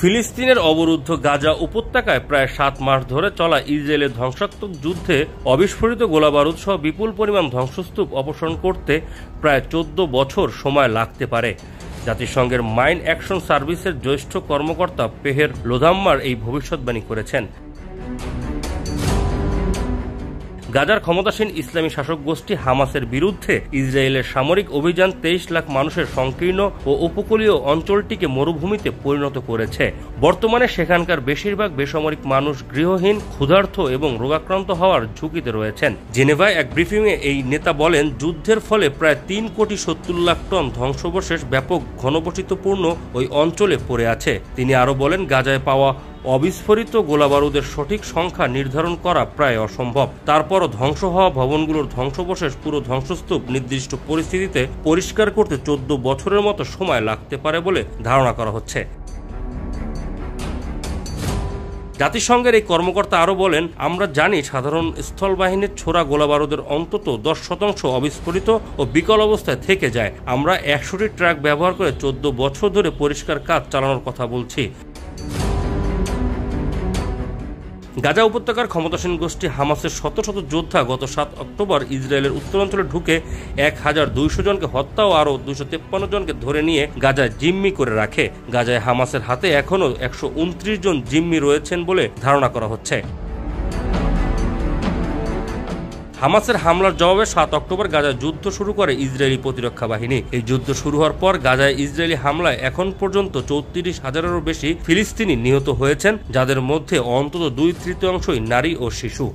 ফিলিস্তিনের অবরুদ্ধ গাজা উপত্যকায় প্রায় ৭ মাস ধরে চলা ইসরায়েলের ধ্বংসাত্মক যুদ্ধে অবিস্ফোরিত গোলাবারুদ সহ বিপুল পরিমাণ ধ্বংসস্তূপ অপসারণ করতে প্রায় ১৪ বছর সময় লাগতে পারে। জাতিসংঘের মাইন অ্যাকশন সার্ভিসের জ্যেষ্ঠ কর্মকর্তা পেহের লোধাম্মার এই ভবিষ্যৎবাণী করেছেন। গাজার ক্ষমতাসীন ইসলামী শাসক গোষ্ঠী হামাসের বিরুদ্ধে ইসরায়েলের সামরিক অভিযান ২৩ লাখ মানুষের সংকীর্ণ ও উপকূলীয় অঞ্চলটিকে মরুভূমিতে পরিণত করেছে। বর্তমানে সেখানকার বেশিরভাগ বেসামরিক মানুষ গৃহহীন, ক্ষুধার্ত এবং রোগাক্রান্ত হওয়ার ঝুঁকিতে রয়েছেন। জেনেভায় এক ব্রিফিংয়ে এই নেতা বলেন, যুদ্ধের ফলে প্রায় ৩,৭০,০০,০০০ টন ধ্বংসাবশেষ ব্যাপক ঘনবসতিপূর্ণ ওই অঞ্চলে পড়ে আছে। তিনি আরও বলেন, গাজায় পাওয়া অবিস্ফোরিত গোলাবারুদের সঠিক সংখ্যা নির্ধারণ করা প্রায় অসম্ভব। তারপরও ধ্বংস হওয়া ভবনগুলোর ধ্বংসাবশেষ পুরো ধ্বংসস্তূপ নির্দিষ্ট পরিস্থিতিতে পরিষ্কার করতে ১৪ বছরের মতো সময় লাগতে পারে বলে ধারণা করা হচ্ছে। জাতিসংঘের এই কর্মকর্তা আরও বলেন, আমরা জানি সাধারণ স্থলবাহিনীর ছোড়া গোলাবারুদের অন্তত ১০% অবিস্ফোরিত ও বিকল অবস্থায় থেকে যায়। আমরা ১০০টি ট্রাক ব্যবহার করে ১৪ বছর ধরে পরিষ্কার কাজ চালানোর কথা বলছি। গাজা উপত্যকার ক্ষমতাসীন গোষ্ঠী হামাসের শত শত যোদ্ধা গত ৭ অক্টোবর ইসরায়েলের উত্তরাঞ্চলে ঢুকে ১,২০০ জনকে হত্যা ও আরও ২৫৩ জনকে ধরে নিয়ে গাজায় জিম্মি করে রাখে। গাজায় হামাসের হাতে এখনও ১২৯ জন জিম্মি রয়েছেন বলে ধারণা করা হচ্ছে। হামাসের হামলার জবাবে ৭ অক্টোবর গাজায় যুদ্ধ শুরু করে ইসরায়েলি প্রতিরক্ষা বাহিনী। এই যুদ্ধ শুরু হওয়ার পর গাজায় ইসরায়েলি হামলায় এখন পর্যন্ত ৩৪,০০০-এরও বেশি ফিলিস্তিনি নিহত হয়েছেন, যাদের মধ্যে অন্তত ২/৩ নারী ও শিশু।